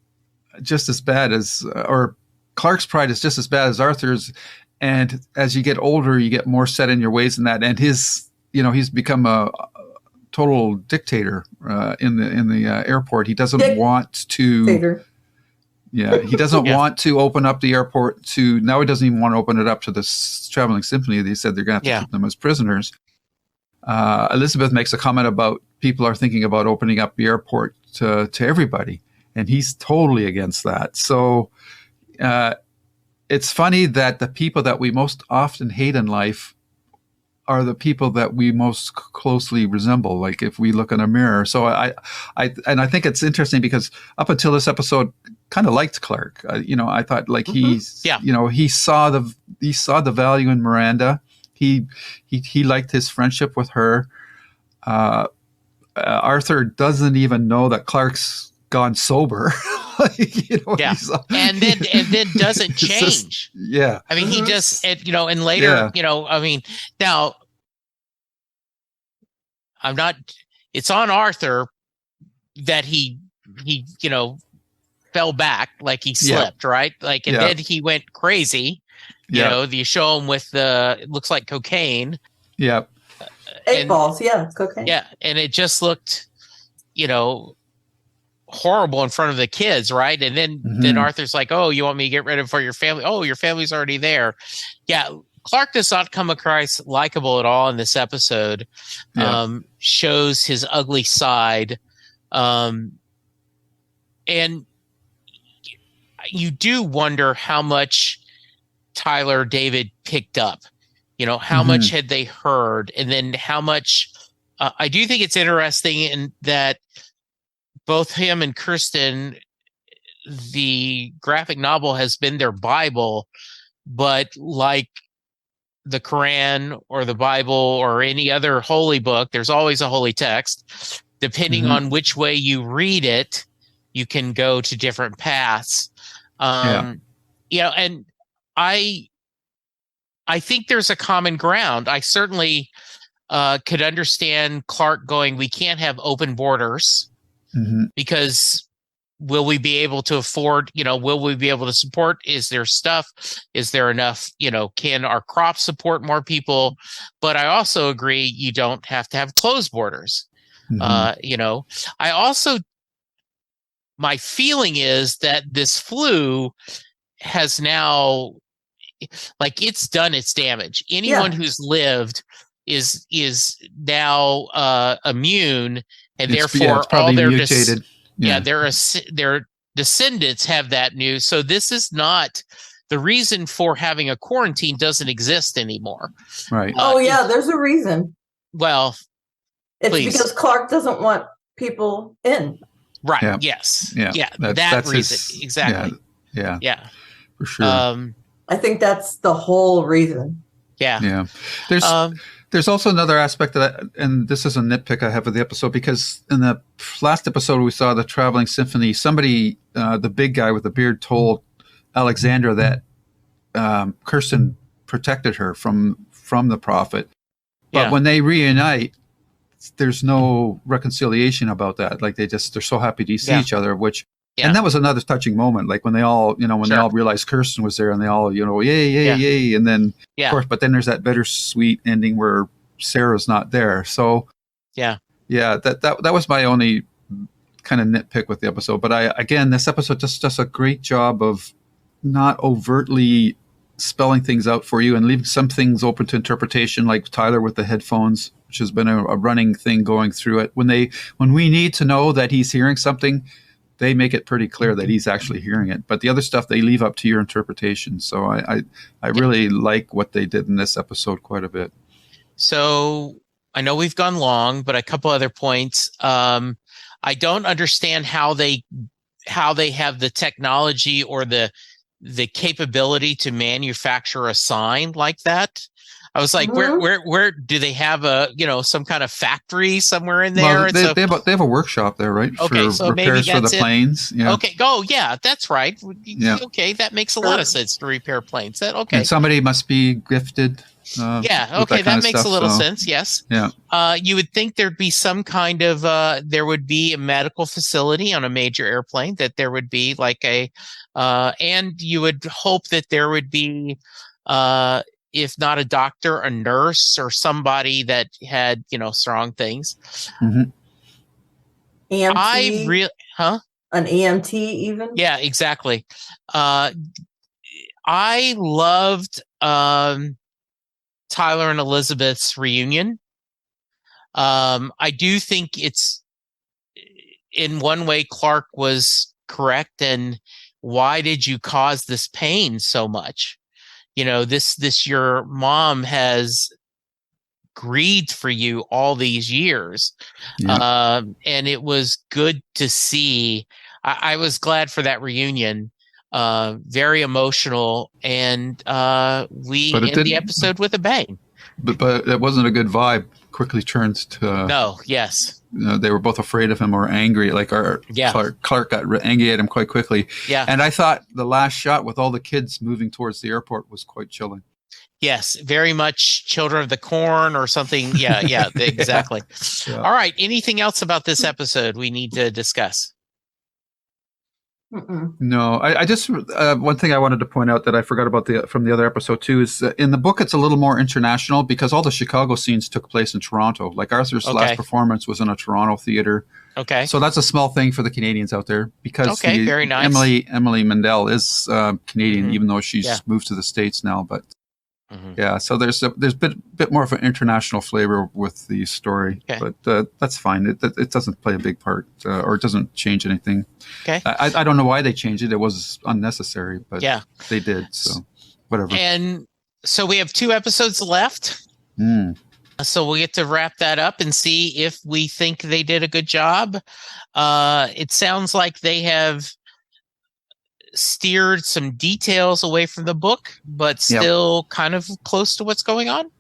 just as bad or Clark's pride is just as bad as Arthur's. And as you get older, you get more set in your ways in that. And he's become a total dictator in the airport. He doesn't want to. Dictator. Yeah, he doesn't want to open up the airport now he doesn't even want to open it up to this traveling symphony. They said they're going to have to keep them as prisoners. Elizabeth makes a comment about people are thinking about opening up the airport to everybody, and he's totally against that. So it's funny that the people that we most often hate in life are the people that we most closely resemble. Like if we look in a mirror. So I think it's interesting because up until this episode, kind of liked Clark. I thought like he saw the value in Miranda. He liked his friendship with her. Arthur doesn't even know that Clark's gone sober. And then doesn't change. I mean, he just, and later, now it's on Arthur that he fell back, like he slipped, right? Like, and then he went crazy. You show him with it looks like cocaine. Yeah. 8 balls. Yeah. It's cocaine. Yeah. And it just looked, horrible in front of the kids, right? And then Arthur's like, "Oh, you want me to get rid of for your family? Oh, your family's already there." Yeah, Clark does not come across likable at all in this episode. Shows his ugly side, and you do wonder how much Tyler David picked up. How much had they heard, and then how much. I do think it's interesting in that. Both him and Kirsten, the graphic novel has been their Bible, but like the Quran or the Bible or any other holy book, there's always a holy text. Depending on which way you read it, you can go to different paths. And I think there's a common ground. I certainly could understand Clark going, we can't have open borders. Because will we be able to afford, will we be able to support? Is there stuff? Is there enough? Can our crops support more people? But I also agree you don't have to have closed borders. I also, my feeling is that this flu has now, like, it's done its damage. Anyone who's lived is now immune. And therefore, all their mutated. Their descendants have that news. So this is not the reason for having a quarantine doesn't exist anymore. Right. There's a reason. Well, it's because Clark doesn't want people in. Right. Yeah. Yes. Yeah. Yeah. That's reason. Exactly. Yeah. For sure. I think that's the whole reason. Yeah. Yeah. There's also another aspect of that, and this is a nitpick I have of the episode, because in the last episode we saw the traveling symphony. Somebody, the big guy with the beard, told Alexandra that Kirsten protected her from the prophet. But when they reunite, there's no reconciliation about that. Like they're so happy to see each other, which. Yeah. And that was another touching moment, like when they all, they all realized Kirsten was there, and they all, yay, and then, of course, but then there's that bittersweet ending where Sarah's not there. So, that was my only kind of nitpick with the episode. But this episode just does a great job of not overtly spelling things out for you and leaving some things open to interpretation, like Tyler with the headphones, which has been a running thing going through it. When we need to know that he's hearing something, they make it pretty clear that he's actually hearing it. But the other stuff, they leave up to your interpretation. So I really like what they did in this episode quite a bit. So I know we've gone long, but a couple other points. I don't understand how they have the technology or the capability to manufacture a sign like that. I was like, where do they have some kind of factory somewhere in there? Well, they have a workshop there, right? Okay, so repairs maybe that's for the planes. Yeah. Okay. Oh, yeah, that's right. Yeah. Okay, that makes a lot of sense to repair planes. And somebody must be gifted. Okay, that makes a little sense. Yes. Yeah. You would think there'd be some kind of there would be a medical facility on a major airplane, that there would be like and you would hope that there would be if not a doctor, a nurse, or somebody that had, strong things. EMT? An EMT even? Yeah, exactly. I loved Tyler and Elizabeth's reunion. I do think in one way, Clark was correct. And why did you cause this pain so much? This your mom has grieved for you all these years. Yeah. And it was good to see. I was glad for that reunion. Very emotional. And we end the episode with a bang. But it wasn't a good vibe. Quickly turns to no. Yes. They were both afraid of him or angry. Like Clark got angry at him quite quickly. Yeah. And I thought the last shot with all the kids moving towards the airport was quite chilling. Yes, very much Children of the Corn or something. Yeah, exactly. Yeah. All right. Anything else about this episode we need to discuss? No, I just one thing I wanted to point out that I forgot about from the other episode too is in the book it's a little more international because all the Chicago scenes took place in Toronto. Like Arthur's last performance was in a Toronto theater. Okay, so that's a small thing for the Canadians out there because very nice. Emily Mandel is Canadian, even though she's moved to the States now. But yeah, so there's a bit more of an international flavor with the story, but that's fine. It doesn't play a big part or it doesn't change anything. Okay, I don't know why they changed it. It was unnecessary, but they did. So whatever. And so we have 2 episodes left. So we'll get to wrap that up and see if we think they did a good job. It sounds like they have steered some details away from the book, but still kind of close to what's going on.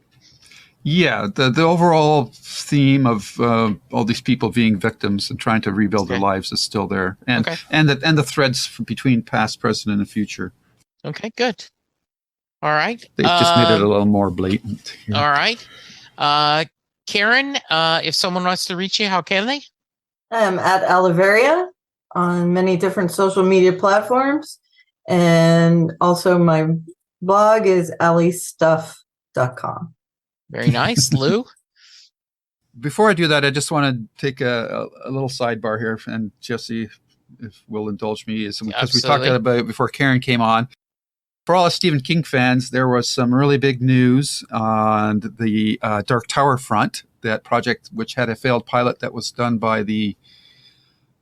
Yeah, the overall theme of all these people being victims and trying to rebuild their lives is still there, and the threads between past, present, and future. Okay, good. All right, they just made it a little more blatant. Yeah. All right, Karen, if someone wants to reach you, how can they? I'm at Oliveria on many different social media platforms. And also my blog is alliestuff.com. Very nice. Lou? Before I do that, I just want to take a little sidebar here. And Jesse, if will indulge me, is because we talked about it before Karen came on. For all the Stephen King fans, there was some really big news on the Dark Tower front, that project which had a failed pilot that was done by the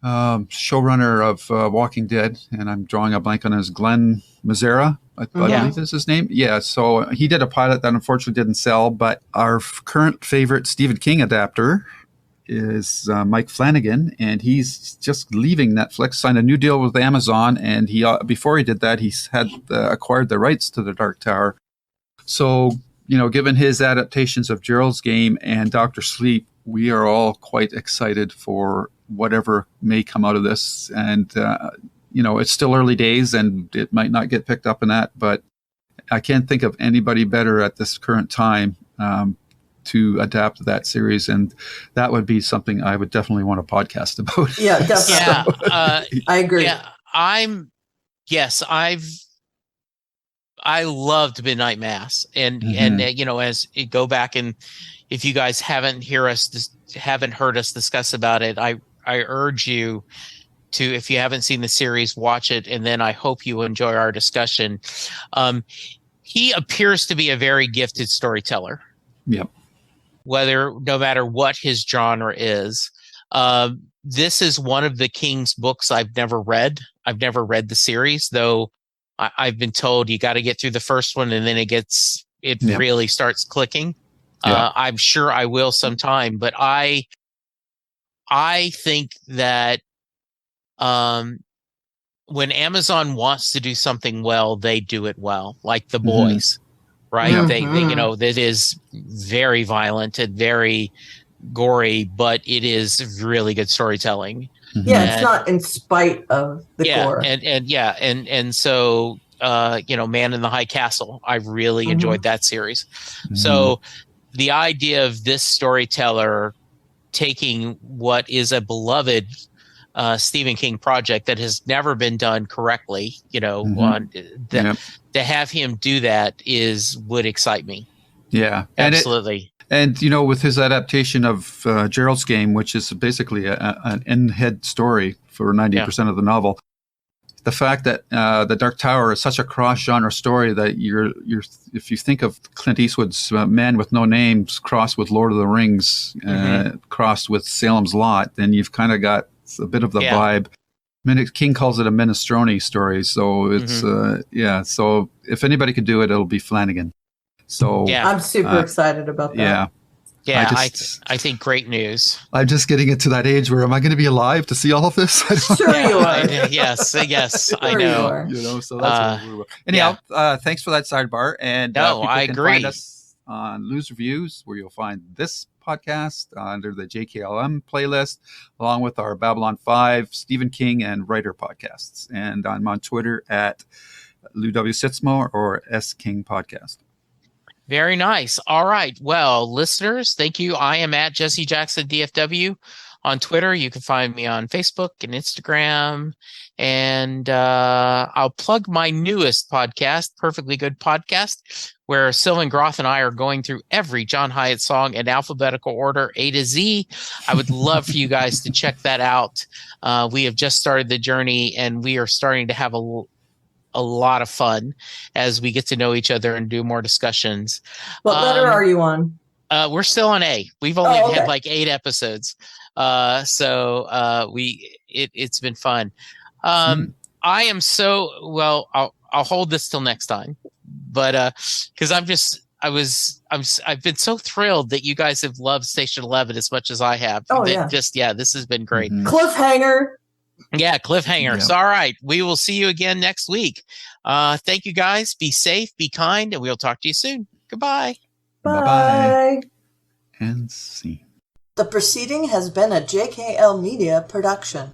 showrunner of Walking Dead, and I'm drawing a blank on his Glenn Mazzara, I believe is his name. Yeah, so he did a pilot that unfortunately didn't sell, but our current favorite Stephen King adapter is Mike Flanagan, and he's just leaving Netflix, signed a new deal with Amazon, and he before he did that, he had acquired the rights to the Dark Tower. So, given his adaptations of Gerald's Game and Dr. Sleep, we are all quite excited for whatever may come out of this. And, it's still early days and it might not get picked up in that, but I can't think of anybody better at this current time to adapt that series. And that would be something I would definitely want to podcast about. Yeah, definitely. Yeah, I agree. Yeah, I loved Midnight Mass, and as you go back and if you guys haven't heard us discuss about it, I urge you to, if you haven't seen the series, watch it, and then I hope you enjoy our discussion. He appears to be a very gifted storyteller. Yep. No matter what his genre is. This is one of the King's books I've never read. I've never read the series, though I've been told you got to get through the first one and then it really starts clicking. Yeah. I'm sure I will sometime, but I think that when Amazon wants to do something well, they do it well, like The Boys, right? Mm-hmm. That is very violent and very gory, but it is really good storytelling. Yeah, it's not in spite of the gore. And so Man in the High Castle, I really enjoyed that series. So the idea of this storyteller taking what is a beloved Stephen King project that has never been done correctly, to have him do that would excite me. Yeah, absolutely. And with his adaptation of Gerald's Game, which is basically an end-head story for 90% of the novel, the fact that the Dark Tower is such a cross-genre story that if you think of Clint Eastwood's Man with No Names crossed with Lord of the Rings, crossed with Salem's Lot, then you've kind of got It's a bit of the Yeah. vibe. King calls it a minestrone story. So it's, so if anybody could do it, it'll be Flanagan. So Yeah. I'm super excited about that. Yeah. Yeah, I think great news. I'm just getting into that age where am I going to be alive to see all of this? Sure you are. Yes, Sure I know. So that's what we're. Anyhow, thanks for that sidebar. And no, people I can agree. find us on Lose Reviews, where you'll find this podcast under the JKLM playlist, along with our Babylon 5, Stephen King, and Writer podcasts. And I'm on Twitter at Lou W. Sitzmo or S King Podcast. Very nice. All right. Well, listeners, thank you. I am at Jesse Jackson DFW on Twitter. You can find me on Facebook and Instagram. And I'll plug my newest podcast, Perfectly Good Podcast, where Sylvan Groth and I are going through every John Hyatt song in alphabetical order, A to Z. I would love for you guys to check that out. We have just started the journey, and we are starting to have a lot of fun as we get to know each other and do more discussions. What letter are you on? We're still on A. We've only had like 8 episodes. It's been fun. I am I'll hold this till next time, but because I've been so thrilled that you guys have loved Station 11 as much as I have. This has been great. Mm-hmm. Cliffhanger. Yeah, cliffhangers. All right. We will see you again next week. Thank you, guys. Be safe, be kind, and we'll talk to you soon. Goodbye. Bye. And scene. The proceeding has been a JKL Media production.